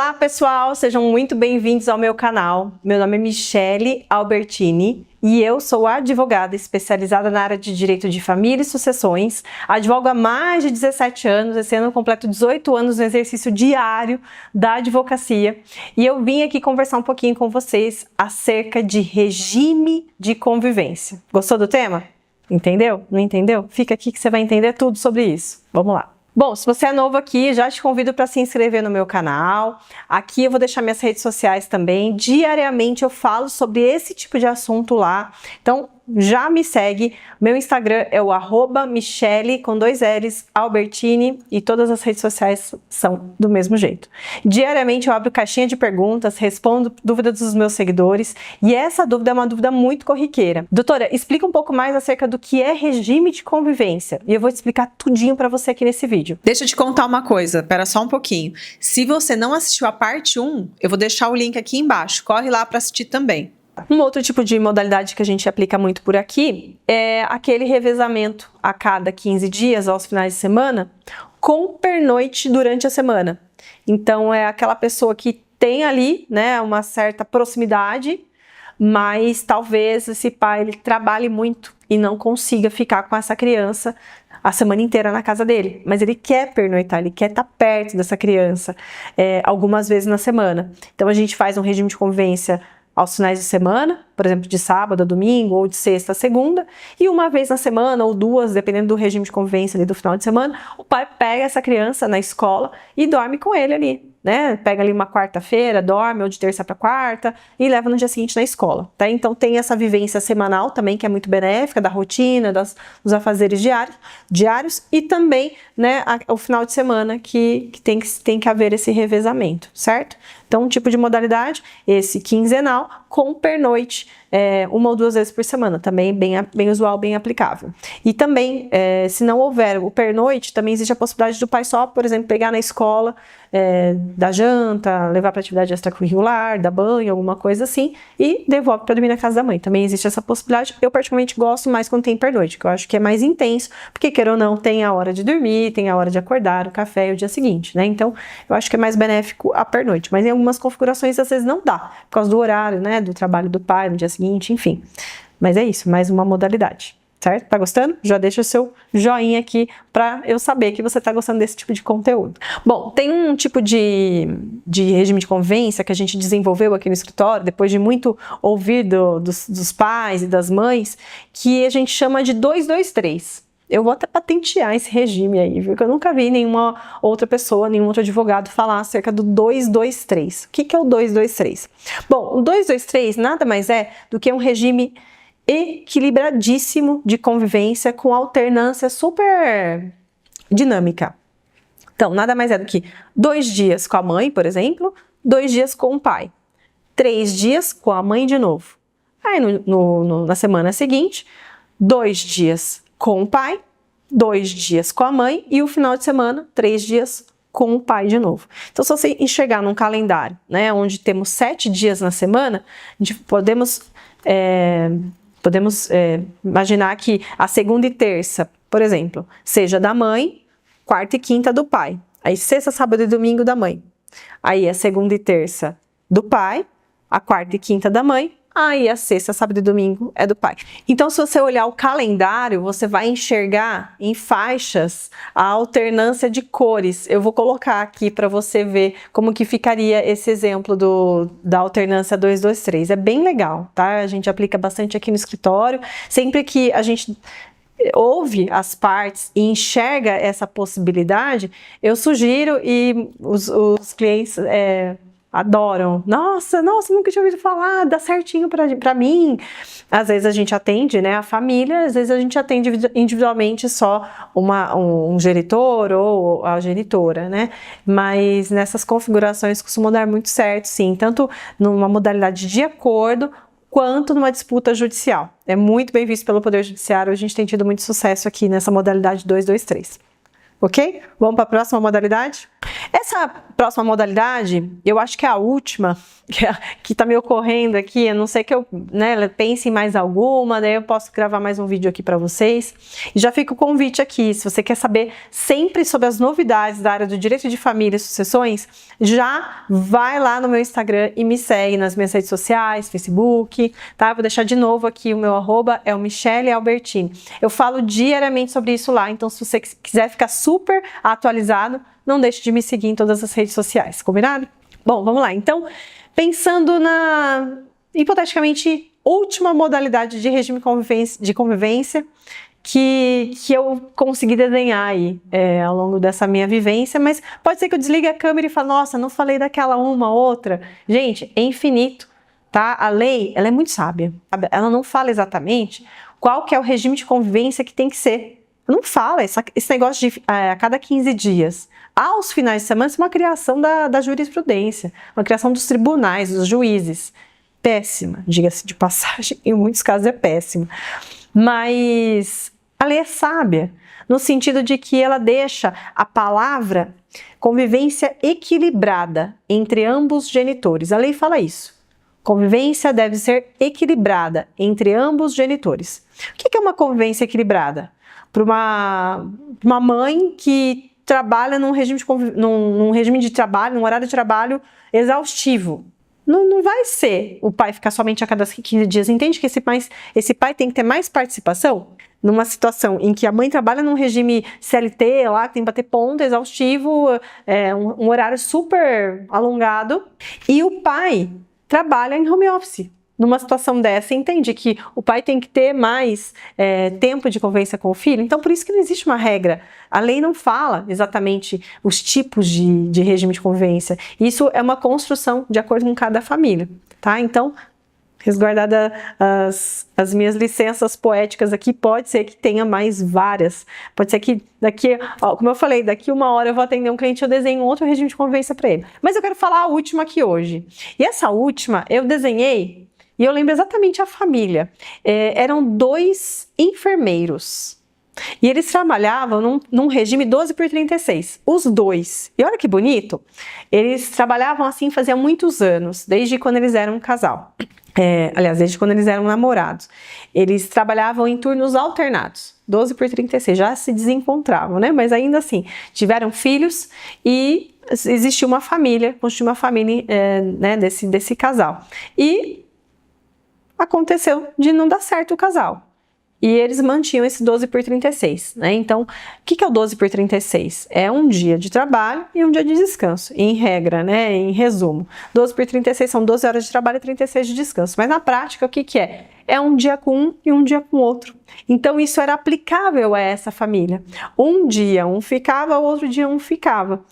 Olá pessoal, sejam muito bem-vindos ao meu canal. Meu nome é Michele Albertini e eu sou advogada especializada na área de Direito de Família e Sucessões. Advogo há mais de 17 anos, esse ano eu completo 18 anos no exercício diário da advocacia. E eu vim aqui conversar um pouquinho com vocês acerca de regime de convivência. Gostou do tema? Entendeu? Não entendeu? Fica aqui que você vai entender tudo sobre isso. Vamos lá. Bom, se você é novo aqui, já te convido para se inscrever no meu canal. Aqui eu vou deixar minhas redes sociais também. Diariamente eu falo sobre esse tipo de assunto lá. Então, já me segue. Meu Instagram é o @Michele com 2 L's, Albertini, e todas as redes sociais são do mesmo jeito. Diariamente eu abro caixinha de perguntas, respondo dúvidas dos meus seguidores, e essa dúvida é uma dúvida muito corriqueira. Doutora, explica um pouco mais acerca do que é regime de convivência, e eu vou te explicar tudinho para você aqui nesse vídeo. Deixa eu te contar uma coisa, espera só um pouquinho. Se você não assistiu a parte 1, eu vou deixar o link aqui embaixo, corre lá para assistir também. Um outro tipo de modalidade que a gente aplica muito por aqui é aquele revezamento a cada 15 dias, aos finais de semana, com pernoite durante a semana. Então, é aquela pessoa que tem ali, né, uma certa proximidade, mas talvez esse pai ele trabalhe muito e não consiga ficar com essa criança a semana inteira na casa dele, mas ele quer pernoitar, ele quer estar perto dessa criança algumas vezes na semana. Então, a gente faz um regime de convivência aos finais de semana, por exemplo, de sábado a domingo, ou de sexta a segunda, e uma vez na semana, ou duas, dependendo do regime de convivência ali do final de semana, o pai pega essa criança na escola e dorme com ele ali, né? Pega ali uma quarta-feira, dorme, ou de terça para quarta, e leva no dia seguinte na escola, tá? Então tem essa vivência semanal também, que é muito benéfica, da rotina, dos afazeres diários, e também, né, o final de semana que tem que haver esse revezamento, certo? Então, um tipo de modalidade, esse quinzenal, com pernoite, uma ou duas vezes por semana, também bem usual, bem aplicável. E também, se não houver o pernoite, também existe a possibilidade do pai só, por exemplo, pegar na escola, dar janta, levar para atividade extracurricular, dar banho, alguma coisa assim, e devolve para dormir na casa da mãe. Também existe essa possibilidade. Eu particularmente gosto mais quando tem pernoite, que eu acho que é mais intenso, porque queira ou não, tem a hora de dormir, tem a hora de acordar, o café e o dia seguinte, né? Então, eu acho que é mais benéfico a pernoite, mas em algumas configurações às vezes não dá, por causa do horário, né, do trabalho do pai no dia seguinte, enfim. Mas é isso, mais uma modalidade, certo? Tá gostando? Já deixa o seu joinha aqui para eu saber que você tá gostando desse tipo de conteúdo. Bom, tem um tipo de regime de convivência que a gente desenvolveu aqui no escritório, depois de muito ouvir dos pais e das mães, que a gente chama de 223. Eu vou até patentear esse regime aí, viu? Porque eu nunca vi nenhuma outra pessoa, nenhum outro advogado falar acerca do 223. O que é o 223? Bom, o 223 nada mais é do que um regime equilibradíssimo de convivência com alternância super dinâmica. Então, nada mais é do que 2 dias com a mãe, por exemplo, 2 dias com o pai, 3 dias com a mãe de novo. Aí, na semana seguinte, 2 dias com o pai, 2 dias com a mãe e o final de semana, 3 dias com o pai de novo. Então, se você enxergar num calendário, né, onde temos 7 dias na semana, a gente podemos imaginar que a segunda e terça, por exemplo, seja da mãe, quarta e quinta do pai. Aí sexta, sábado e domingo da mãe. Aí a segunda e terça do pai, a quarta e quinta da mãe. Aí a sexta, sábado e domingo é do pai. Então, se você olhar o calendário, você vai enxergar em faixas a alternância de cores. Eu vou colocar aqui para você ver como que ficaria esse exemplo da alternância 223. É bem legal, tá? A gente aplica bastante aqui no escritório. Sempre que a gente ouve as partes e enxerga essa possibilidade, eu sugiro, e os clientes adoram. Nossa, nunca tinha ouvido falar, dá certinho pra mim. Às vezes a gente atende, né, a família, às vezes a gente atende individualmente só um genitor ou a genitora, né? Mas nessas configurações costumam dar muito certo, sim, tanto numa modalidade de acordo, quanto numa disputa judicial. É muito bem visto pelo Poder Judiciário, a gente tem tido muito sucesso aqui nessa modalidade 223. Ok? Vamos para a próxima modalidade? Essa próxima modalidade, eu acho que é a última, que está me ocorrendo aqui, a não ser que eu pense em mais alguma, daí eu posso gravar mais um vídeo aqui para vocês. E já fica o convite aqui, se você quer saber sempre sobre as novidades da área do direito de família e sucessões, já vai lá no meu Instagram e me segue nas minhas redes sociais, Facebook, tá? Eu vou deixar de novo aqui o meu @ é o Michele Albertini. Eu falo diariamente sobre isso lá, então se você quiser ficar super atualizado, não deixe de me seguir em todas as redes sociais, combinado? Bom, vamos lá. Então, pensando na, hipoteticamente, última modalidade de regime de convivência que eu consegui desenhar aí ao longo dessa minha vivência, mas pode ser que eu desligue a câmera e fale, nossa, não falei daquela uma, outra. Gente, é infinito, tá? A lei, ela é muito sábia. Ela não fala exatamente qual que é o regime de convivência que tem que ser. Não fala esse negócio de a cada 15 dias. Aos finais de semana, isso é uma criação da jurisprudência, uma criação dos tribunais, dos juízes. Péssima, diga-se de passagem, em muitos casos é péssima. Mas a lei é sábia, no sentido de que ela deixa a palavra convivência equilibrada entre ambos genitores. A lei fala isso. Convivência deve ser equilibrada entre ambos genitores. O que é uma convivência equilibrada? Para uma mãe que trabalha num regime de trabalho, num horário de trabalho exaustivo. Não vai ser o pai ficar somente a cada 15 dias. Entende que esse pai tem que ter mais participação? Numa situação em que a mãe trabalha num regime CLT, lá, que tem que bater ponto, exaustivo, um horário super alongado, e o pai trabalha em home office. Numa situação dessa, entende que o pai tem que ter mais tempo de convivência com o filho? Então, por isso que não existe uma regra. A lei não fala exatamente os tipos de regime de convivência. Isso é uma construção de acordo com cada família, tá? Então, resguardada as minhas licenças poéticas aqui, pode ser que tenha mais várias. Pode ser que daqui, como eu falei, daqui uma hora eu vou atender um cliente e eu desenho outro regime de convivência para ele. Mas eu quero falar a última aqui hoje. E essa última eu desenhei, e eu lembro exatamente a família. Eram 2 enfermeiros. E eles trabalhavam num regime 12/36. Os 2. E olha que bonito. Eles trabalhavam assim fazia muitos anos, desde quando eles eram um casal. Aliás, desde quando eles eram namorados. Eles trabalhavam em turnos alternados. 12/36. Já se desencontravam, né? Mas ainda assim, tiveram filhos e existiu uma família, constituiu uma família né, desse casal. E aconteceu de não dar certo o casal. E eles mantinham esse 12/36, né? Então, o que é o 12/36? É um dia de trabalho e um dia de descanso, em regra, né? Em resumo. 12/36 são 12 horas de trabalho e 36 de descanso. Mas na prática, o que é? É um dia com um e um dia com outro. Então, isso era aplicável a essa família. Um dia um ficava, o outro dia um ficava.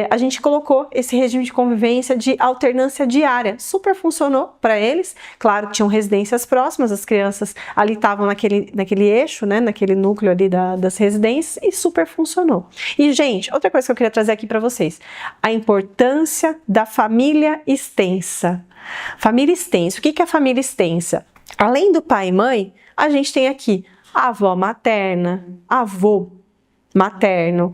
A gente colocou esse regime de convivência de alternância diária. Super funcionou para eles. Claro que tinham residências próximas, as crianças ali estavam naquele eixo, né, naquele núcleo ali das residências, e super funcionou. E, gente, outra coisa que eu queria trazer aqui para vocês. A importância da família extensa. Família extensa. O que é a família extensa? Além do pai e mãe, a gente tem aqui a avó materna, avô materno,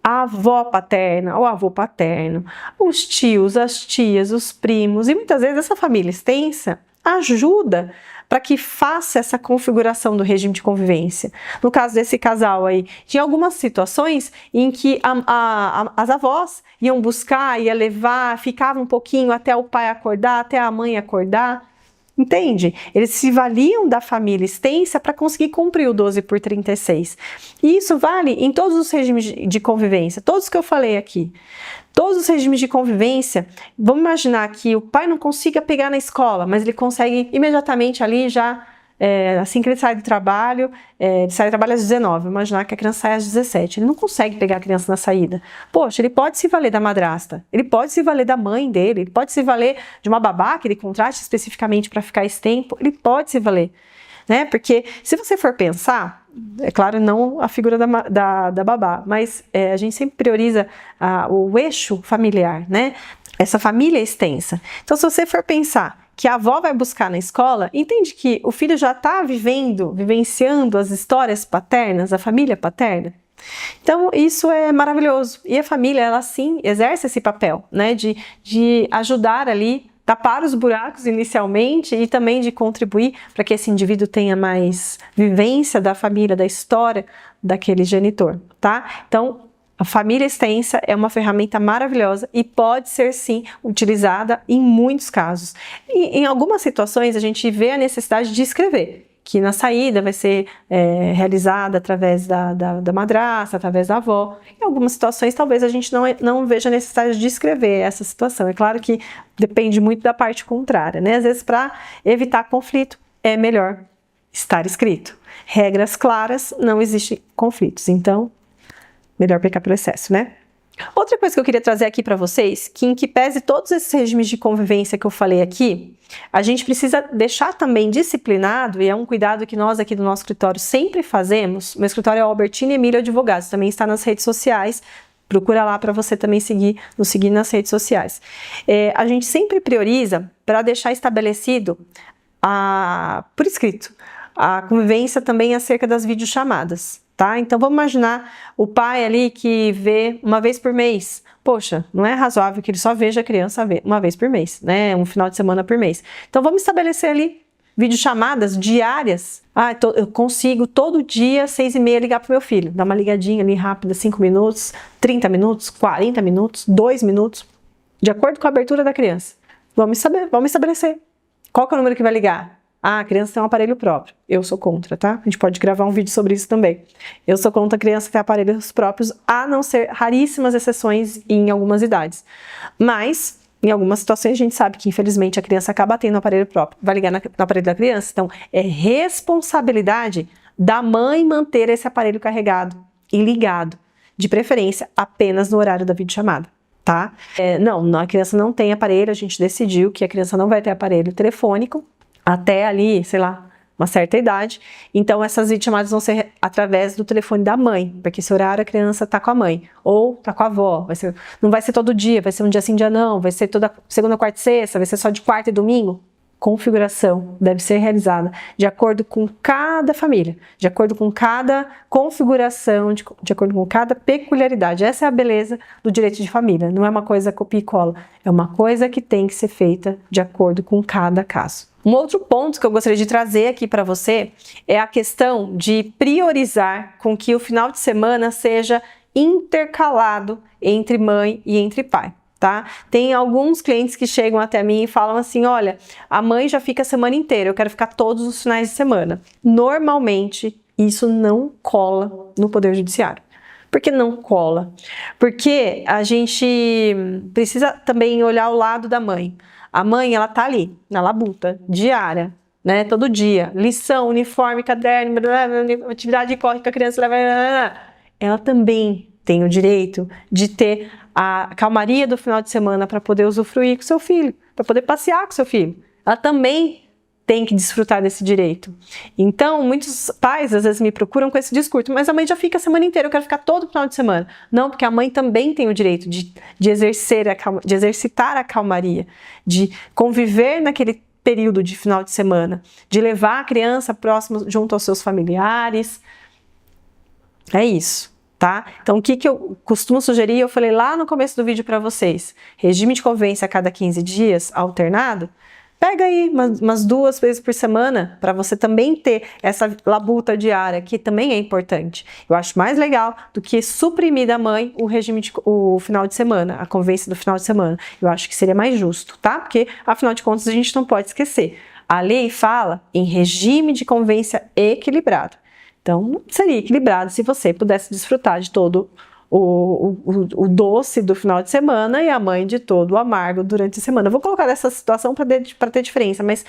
a avó paterna ou avô paterno, os tios, as tias, os primos, e muitas vezes essa família extensa ajuda para que faça essa configuração do regime de convivência. No caso desse casal aí, tinha algumas situações em que as avós iam buscar, ia levar, ficava um pouquinho até o pai acordar, até a mãe acordar. Entende? Eles se valiam da família extensa para conseguir cumprir o 12/36. E isso vale em todos os regimes de convivência, todos que eu falei aqui. Todos os regimes de convivência, vamos imaginar que o pai não consiga pegar na escola, mas ele consegue imediatamente ali já, assim que ele sai do trabalho, ele sai do trabalho às 19, vamos imaginar que a criança sai às 17, ele não consegue pegar a criança na saída. Poxa, ele pode se valer da madrasta, ele pode se valer da mãe dele, ele pode se valer de uma babá que ele contrate especificamente para ficar esse tempo, ele pode se valer, né? Porque se você for pensar, é claro, não a figura da babá, mas a gente sempre prioriza o eixo familiar, né? Essa família extensa. Então, se você for pensar que a avó vai buscar na escola, entende que o filho já está vivenciando as histórias paternas, a família paterna? Então, isso é maravilhoso. E a família, ela sim exerce esse papel, né, de ajudar ali, tapar os buracos inicialmente e também de contribuir para que esse indivíduo tenha mais vivência da família, da história daquele genitor, tá? Então, a família extensa é uma ferramenta maravilhosa e pode ser sim utilizada em muitos casos. E em algumas situações a gente vê a necessidade de escrever, que na saída vai ser realizada através da madrasta, através da avó. Em algumas situações talvez a gente não veja a necessidade de escrever essa situação. É claro que depende muito da parte contrária, né? Às vezes para evitar conflito é melhor estar escrito. Regras claras, não existem conflitos, então melhor pecar pelo excesso, né? Outra coisa que eu queria trazer aqui para vocês, que em que pese todos esses regimes de convivência que eu falei aqui, a gente precisa deixar também disciplinado, e é um cuidado que nós aqui do nosso escritório sempre fazemos. Meu escritório é Albertini Emílio Advogados, também está nas redes sociais, procura lá para você também nos seguir nas redes sociais. A gente sempre prioriza para deixar estabelecido por escrito a convivência também acerca das videochamadas. Tá? Então vamos imaginar o pai ali que vê uma vez por mês. Poxa, não é razoável que ele só veja a criança uma vez por mês, né? Um final de semana por mês. Então vamos estabelecer ali videochamadas diárias. Eu consigo todo dia, 6h30, ligar pro meu filho. Dar uma ligadinha ali rápida, 5 minutos, 30 minutos, 40 minutos, 2 minutos, de acordo com a abertura da criança. Vamos estabelecer. Qual que é o número que vai ligar? A criança tem um aparelho próprio. Eu sou contra, tá? A gente pode gravar um vídeo sobre isso também. Eu sou contra a criança ter aparelhos próprios, a não ser raríssimas exceções em algumas idades. Mas, em algumas situações, a gente sabe que, infelizmente, a criança acaba tendo um aparelho próprio. Vai ligar no aparelho da criança. Então, é responsabilidade da mãe manter esse aparelho carregado e ligado. De preferência, apenas no horário da videochamada. Tá? Não, a criança não tem aparelho. A gente decidiu que a criança não vai ter aparelho telefônico até ali, sei lá, uma certa idade. Então, essas videochamadas vão ser através do telefone da mãe, porque esse horário a criança está com a mãe, ou está com a avó. Não vai ser todo dia, vai ser um dia sim, dia não, vai ser toda segunda, quarta e sexta, vai ser só de quarta e domingo. Configuração deve ser realizada de acordo com cada família, de acordo com cada configuração, de acordo com cada peculiaridade. Essa é a beleza do direito de família. Não é uma coisa copia e cola, é uma coisa que tem que ser feita de acordo com cada caso. Um outro ponto que eu gostaria de trazer aqui para você é a questão de priorizar com que o final de semana seja intercalado entre mãe e entre pai. Tá? Tem alguns clientes que chegam até mim e falam assim, olha, a mãe já fica a semana inteira, eu quero ficar todos os finais de semana. Normalmente, isso não cola no Poder Judiciário. Por que não cola? Porque a gente precisa também olhar o lado da mãe. A mãe, ela tá ali, na labuta, diária, né? Todo dia. Lição, uniforme, caderno, atividade de corre que a criança leva. Ela também tem o direito de ter a calmaria do final de semana para poder usufruir com seu filho, para poder passear com seu filho. Ela também tem que desfrutar desse direito. Então, muitos pais às vezes me procuram com esse discurso, mas a mãe já fica a semana inteira, eu quero ficar todo final de semana. Não, porque a mãe também tem o direito de exercitar a calmaria, de conviver naquele período de final de semana, de levar a criança próximo junto aos seus familiares. É isso. Tá? Então, o que eu costumo sugerir, eu falei lá no começo do vídeo para vocês, regime de convivência a cada 15 dias, alternado, pega aí umas 2 vezes por semana, para você também ter essa labuta diária, que também é importante. Eu acho mais legal do que suprimir da mãe o final de semana, a convivência do final de semana. Eu acho que seria mais justo, tá? Porque, afinal de contas, a gente não pode esquecer. A lei fala em regime de convivência equilibrado. Então, seria equilibrado se você pudesse desfrutar de todo o doce do final de semana e a mãe de todo o amargo durante a semana. Eu vou colocar essa situação para ter diferença, mas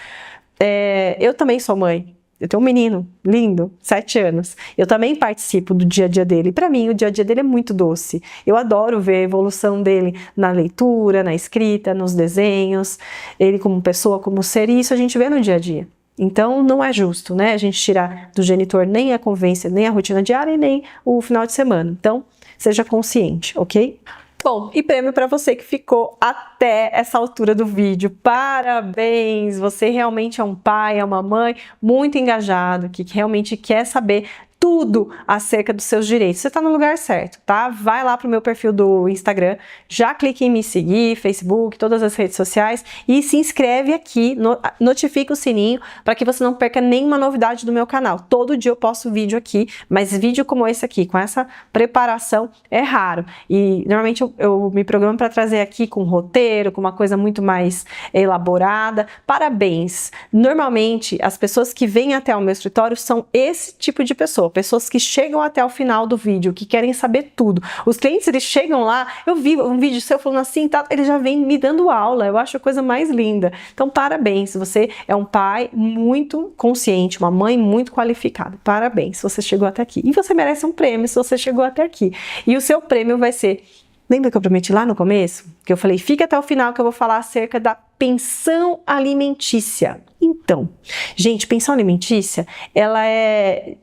eu também sou mãe. Eu tenho um menino lindo, 7 anos. Eu também participo do dia a dia dele. Para mim, o dia a dia dele é muito doce. Eu adoro ver a evolução dele na leitura, na escrita, nos desenhos, ele como pessoa, como ser, e isso a gente vê no dia a dia. Então, não é justo, né? A gente tirar do genitor nem a convivência, nem a rotina diária e nem o final de semana. Então, seja consciente, ok? Bom, e prêmio para você que ficou até essa altura do vídeo. Parabéns! Você realmente é um pai, é uma mãe muito engajado, que realmente quer saber tudo acerca dos seus direitos. Você está no lugar certo, tá? Vai lá pro meu perfil do Instagram, já clique em me seguir, Facebook, todas as redes sociais e se inscreve aqui, notifica o sininho para que você não perca nenhuma novidade do meu canal. Todo dia eu posto vídeo aqui, mas vídeo como esse aqui, com essa preparação, é raro. E normalmente eu me programo para trazer aqui com roteiro, com uma coisa muito mais elaborada. Parabéns! Normalmente as pessoas que vêm até o meu escritório são esse tipo de pessoa. Pessoas que chegam até o final do vídeo, que querem saber tudo. Os clientes, eles chegam lá, eu vi um vídeo seu falando assim, tá, ele já vem me dando aula, eu acho a coisa mais linda. Então, parabéns, você é um pai muito consciente, uma mãe muito qualificada. Parabéns, você chegou até aqui. E você merece um prêmio se você chegou até aqui. E o seu prêmio vai ser... Lembra que eu prometi lá no começo? Que eu falei, fica até o final que eu vou falar acerca da pensão alimentícia. Então, gente, pensão alimentícia, ela é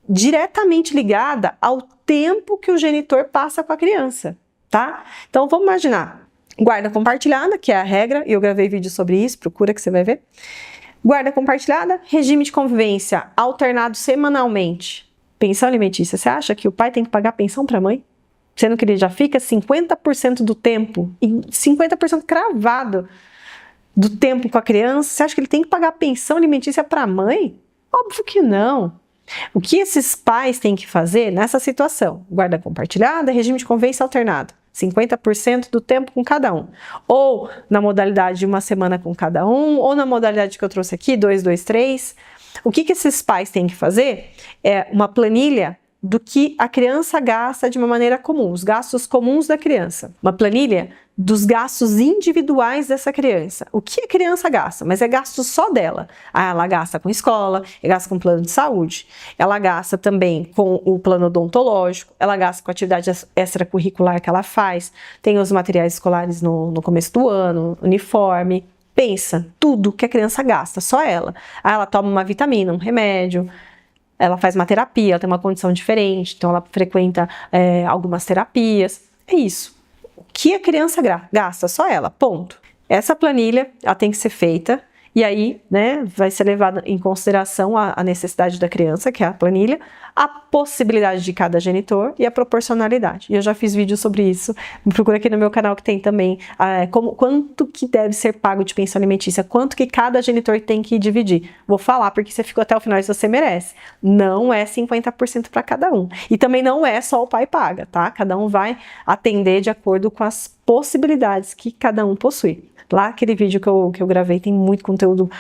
diretamente ligada ao tempo que o genitor passa com a criança, tá? Então, vamos imaginar, guarda compartilhada, que é a regra, e eu gravei vídeo sobre isso, procura que você vai ver. Guarda compartilhada, regime de convivência alternado semanalmente. Pensão alimentícia, você acha que o pai tem que pagar pensão para a mãe? Sendo que ele já fica 50% do tempo, e 50% cravado do tempo com a criança, você acha que ele tem que pagar pensão alimentícia para a mãe? Óbvio que não. O que esses pais têm que fazer nessa situação? Guarda compartilhada, regime de convivência alternado. 50% do tempo com cada um. Ou na modalidade de uma semana com cada um, ou na modalidade que eu trouxe aqui, 2, 2, 3. O que esses pais têm que fazer é uma planilha do que a criança gasta de uma maneira comum, os gastos comuns da criança. Uma planilha dos gastos individuais dessa criança. O que a criança gasta? Mas é gasto só dela. Ela gasta com escola, gasta com plano de saúde, ela gasta também com o plano odontológico, ela gasta com a atividade extracurricular que ela faz, tem os materiais escolares no começo do ano, uniforme. Pensa, tudo que a criança gasta, só ela. Ela toma uma vitamina, um remédio, ela faz uma terapia, ela tem uma condição diferente, então ela frequenta algumas terapias. É isso. O que a criança gasta? Só ela, ponto. Essa planilha, ela tem que ser feita e aí, né, vai ser levada em consideração a necessidade da criança, que é a planilha, a possibilidade de cada genitor e a proporcionalidade. E eu já fiz vídeo sobre isso, me procura aqui no meu canal que tem também quanto que deve ser pago de pensão alimentícia, quanto que cada genitor tem que dividir. Vou falar porque você ficou até o final e você merece. Não é 50% para cada um. E também não é só o pai paga, tá? Cada um vai atender de acordo com as possibilidades que cada um possui. Lá, aquele vídeo que eu gravei tem muito conteúdo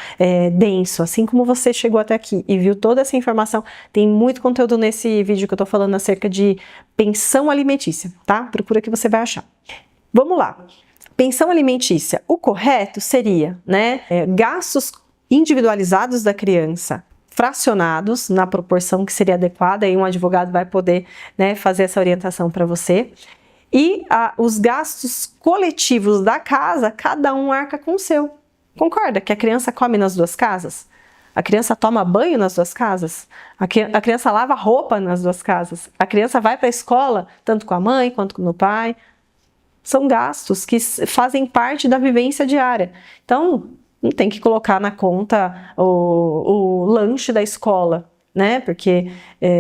denso, assim como você chegou até aqui e viu toda essa informação, tem muito conteúdo nesse vídeo que eu tô falando acerca de pensão alimentícia, tá? Procura que você vai achar. Vamos lá. Pensão alimentícia, o correto seria, né, gastos individualizados da criança, fracionados na proporção que seria adequada, e um advogado vai poder, né, fazer essa orientação para você. E os gastos coletivos da casa, cada um arca com o seu. Concorda que a criança come nas duas casas? A criança toma banho nas duas casas? A criança lava roupa nas duas casas? A criança vai para a escola, tanto com a mãe quanto com o pai? São gastos que fazem parte da vivência diária. Então, não tem que colocar na conta o lanche da escola, né? Porque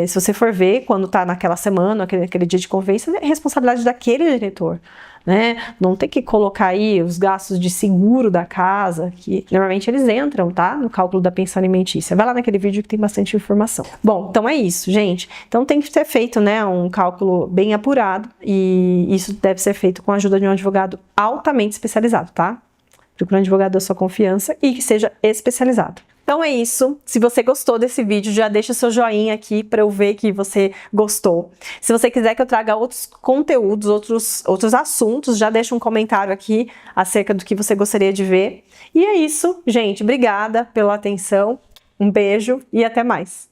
se você for ver, quando tá naquela semana, aquele dia de convivência, é responsabilidade daquele genitor, né? Não tem que colocar aí os gastos de seguro da casa, que normalmente eles entram, tá? No cálculo da pensão alimentícia. Vai lá naquele vídeo que tem bastante informação. Bom, então é isso, gente. Então tem que ser feito, né, um cálculo bem apurado, e isso deve ser feito com a ajuda de um advogado altamente especializado, tá? Procure um advogado da sua confiança e que seja especializado. Então é isso. Se você gostou desse vídeo, já deixa o seu joinha aqui para eu ver que você gostou. Se você quiser que eu traga outros conteúdos, outros assuntos, já deixa um comentário aqui acerca do que você gostaria de ver. E é isso, gente. Obrigada pela atenção. Um beijo e até mais.